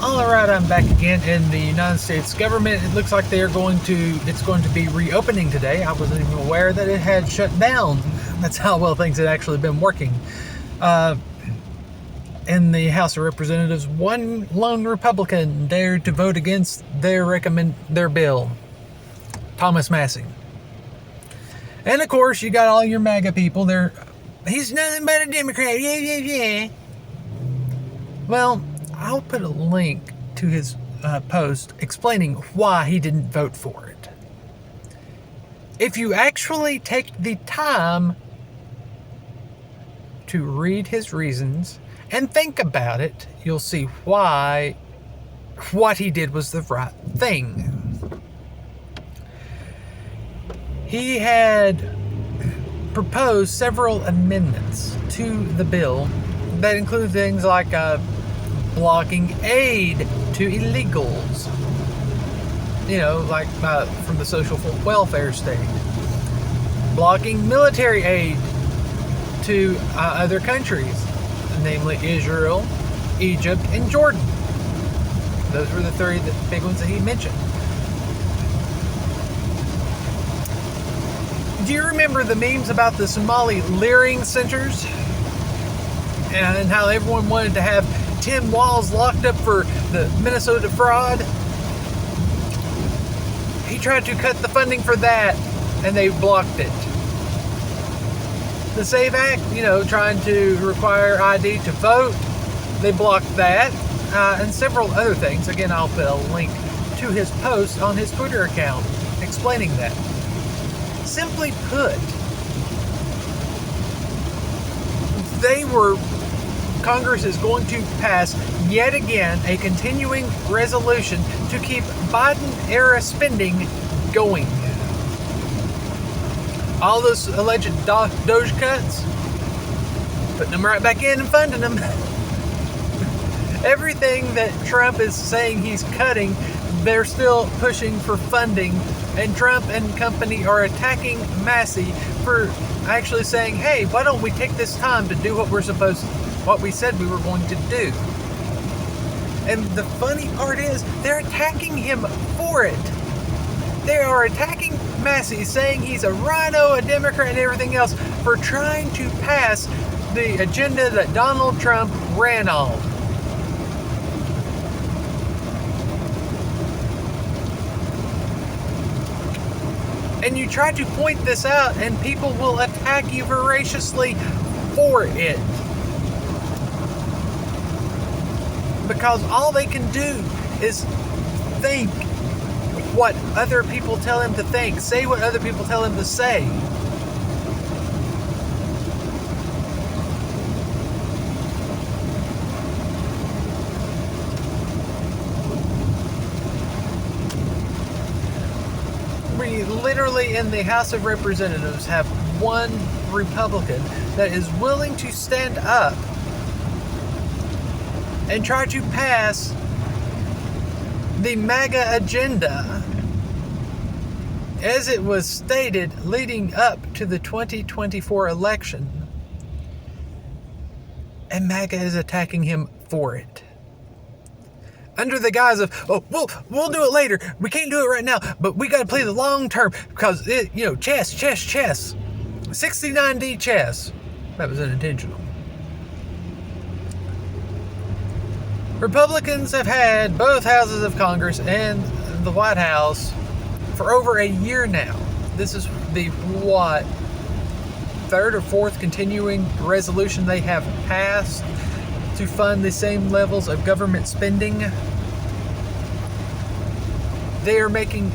All right, I'm back again in the United States government. It looks like it's going to be reopening today. I wasn't even aware that it had shut down. That's how well things had actually been working. In the House of Representatives, one lone Republican dared to vote against their bill, Thomas Massie. And of course, you got all your MAGA people there. He's nothing but a Democrat. Yeah. Well, I'll put a link to his post explaining why he didn't vote for it. If you actually take the time to read his reasons and think about it, you'll see why what he did was the right thing. He had proposed several amendments to the bill that include things like blocking aid to illegals, like from the social welfare state, blocking military aid to other countries, namely Israel, Egypt, and Jordan. Those were the three big ones that he mentioned. Do you remember the memes about the Somali Leering centers and how everyone wanted to have Tim Walz locked up for the Minnesota fraud? He tried to cut the funding for that, and they blocked it. The SAVE Act, trying to require ID to vote, they blocked that, and several other things. Again, I'll put a link to his post on his Twitter account explaining that. Simply put, Congress is going to pass yet again a continuing resolution to keep Biden-era spending going. All those alleged Doge cuts, putting them right back in and funding them. Everything that Trump is saying he's cutting, they're still pushing for funding, and Trump and company are attacking Massie for actually saying, hey, why don't we take this time to do what we said we were going to do. And the funny part is, they're attacking him for it. They are attacking Massie, saying he's a rhino, a Democrat, and everything else for trying to pass the agenda that Donald Trump ran on. And you try to point this out, and people will attack you voraciously for it. Because all they can do is think what other people tell him to think, say what other people tell him to say. We literally in the House of Representatives have one Republican that is willing to stand up and try to pass the MAGA agenda as it was stated leading up to the 2024 election. And MAGA is attacking him for it. Under the guise of, we'll do it later. We can't do it right now, but we got to play the long term because, chess. 69D chess. That was unintentional. Republicans have had both houses of Congress and the White House for over a year now. This is the, third or fourth continuing resolution they have passed to fund the same levels of government spending. They are making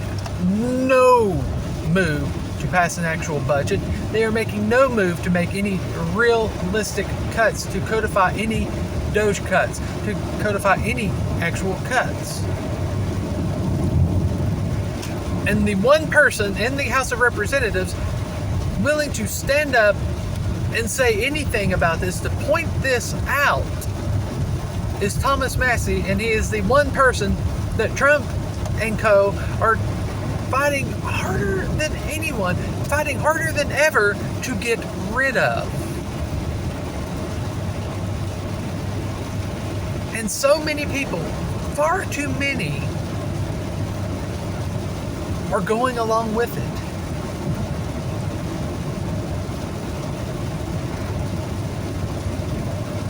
no move to pass an actual budget. They are making no move to make any realistic cuts, to codify any Doge cuts, to codify any actual cuts. And the one person in the House of Representatives willing to stand up and say anything about this, to point this out, is Thomas Massie, and he is the one person that Trump and co. are fighting harder than anyone, fighting harder than ever to get rid of. And so many people far too many are going along with it.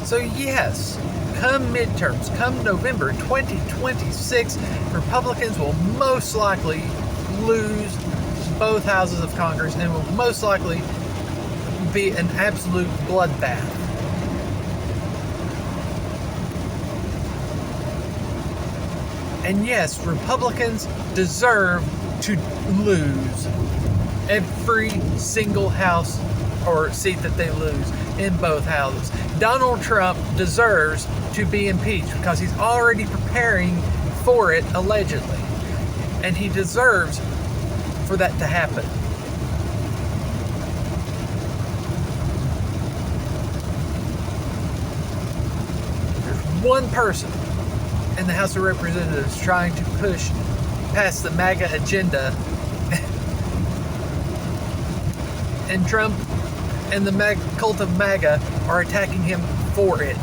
So yes, come midterms, come November 2026, Republicans will most likely lose both houses of Congress and will most likely be an absolute bloodbath. And yes, Republicans deserve to lose every single house or seat that they lose in both houses. Donald Trump deserves to be impeached because he's already preparing for it, allegedly. And he deserves for that to happen. There's one person in the House of Representatives trying to push past the MAGA agenda, and Trump and the cult of MAGA are attacking him for it.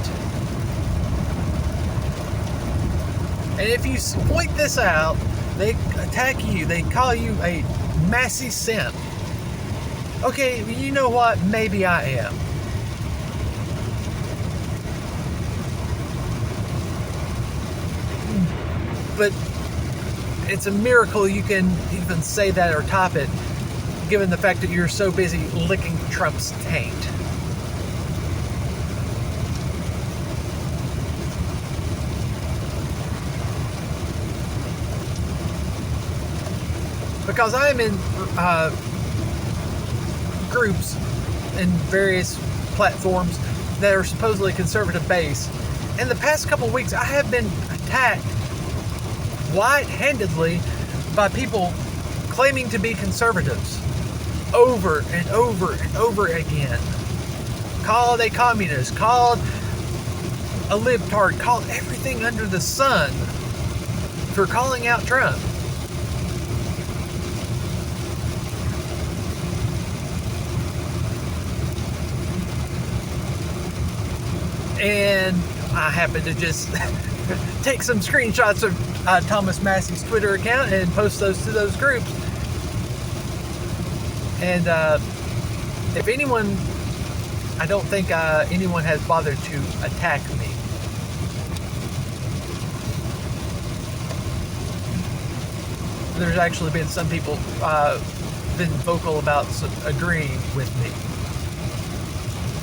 And if you point this out, they attack you. They call you a Massie simp. Okay, you know what? Maybe I am. But it's a miracle you can even say that or top it, given the fact that you're so busy licking Trump's taint. Because I am in groups and various platforms that are supposedly conservative based. In the past couple of weeks, I have been attacked white-handedly by people claiming to be conservatives over and over and over again. Called a communist, called a libtard, called everything under the sun for calling out Trump. And I happen to just take some screenshots of Thomas Massie's Twitter account and post those to those groups. And if anyone, I don't think anyone has bothered to attack me. There's actually been some people been vocal about agreeing with me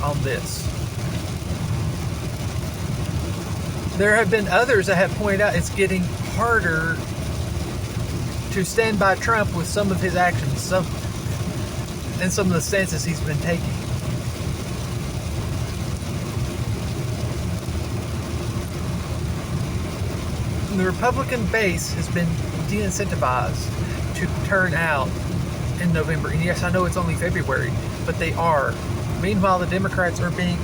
on this. There have been others that have pointed out it's getting harder to stand by Trump with some of his actions, and some of the stances he's been taking. And the Republican base has been de-incentivized to turn out in November. And yes, I know it's only February, but they are. Meanwhile, the Democrats are being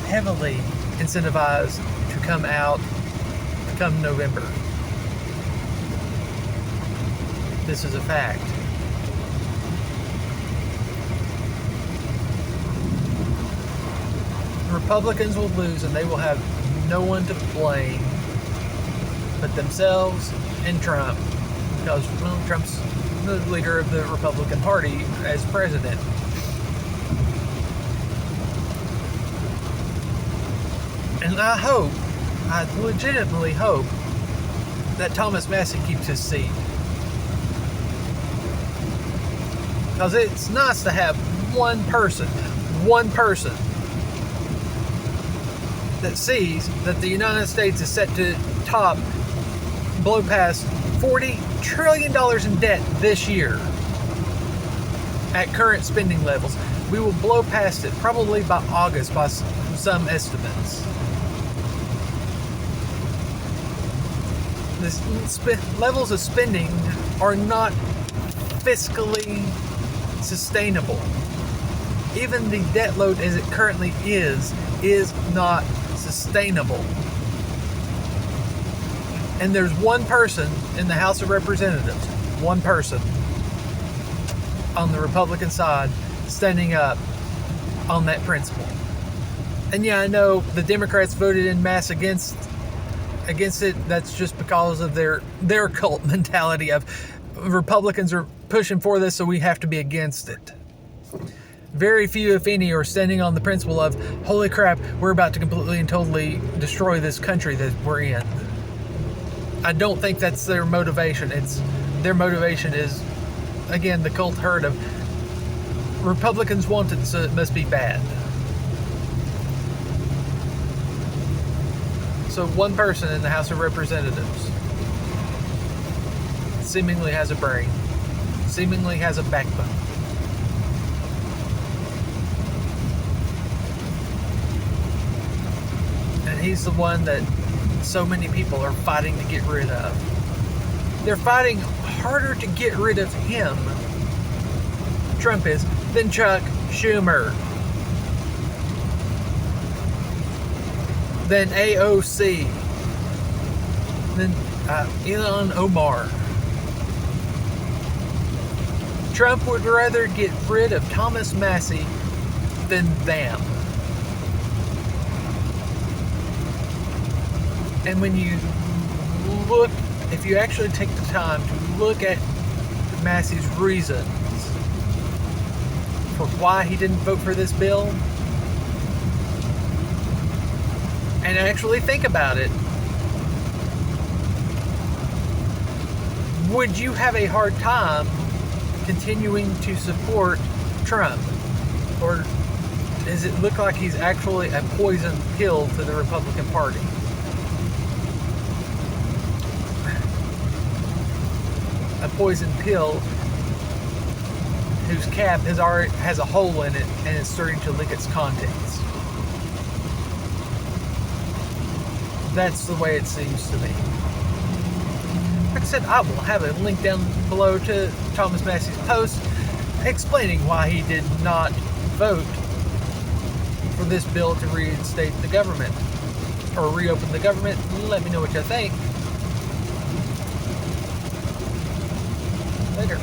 heavily incentivized to come out come November. This is a fact. Republicans will lose and they will have no one to blame but themselves and Trump, because, well, Trump's the leader of the Republican Party as president. And I legitimately hope that Thomas Massie keeps his seat. Because it's nice to have one person that sees that the United States is set to blow past $40 trillion in debt this year at current spending levels. We will blow past it probably by August by some estimates. The levels of spending are not fiscally sustainable. Even the debt load as it currently is not sustainable. And there's one person in the House of Representatives, one person on the Republican side standing up on that principle. And yeah, I know the Democrats voted en masse against against it, that's just because of their cult mentality of Republicans are pushing for this, so we have to be against it. Very few, if any, are standing on the principle of, holy crap, we're about to completely and totally destroy this country that we're in. I don't think that's their motivation. Their motivation is, again, the cult herd of Republicans want it, so it must be bad. So one person in the House of Representatives seemingly has a brain, seemingly has a backbone. And he's the one that so many people are fighting to get rid of. They're fighting harder to get rid of him, Trump is, than Chuck Schumer, than AOC, than Ilhan Omar. Trump would rather get rid of Thomas Massie than them. And when you look, if you actually take the time to look at Massie's reasons for why he didn't vote for this bill, and actually think about it, would you have a hard time continuing to support Trump? Or does it look like he's actually a poison pill to the Republican Party? A poison pill whose cap has a hole in it and is starting to leak its contents. That's the way it seems to me. Like I said, I will have a link down below to Thomas Massie's post explaining why he did not vote for this bill to reinstate the government or reopen the government. Let me know what you think. Later.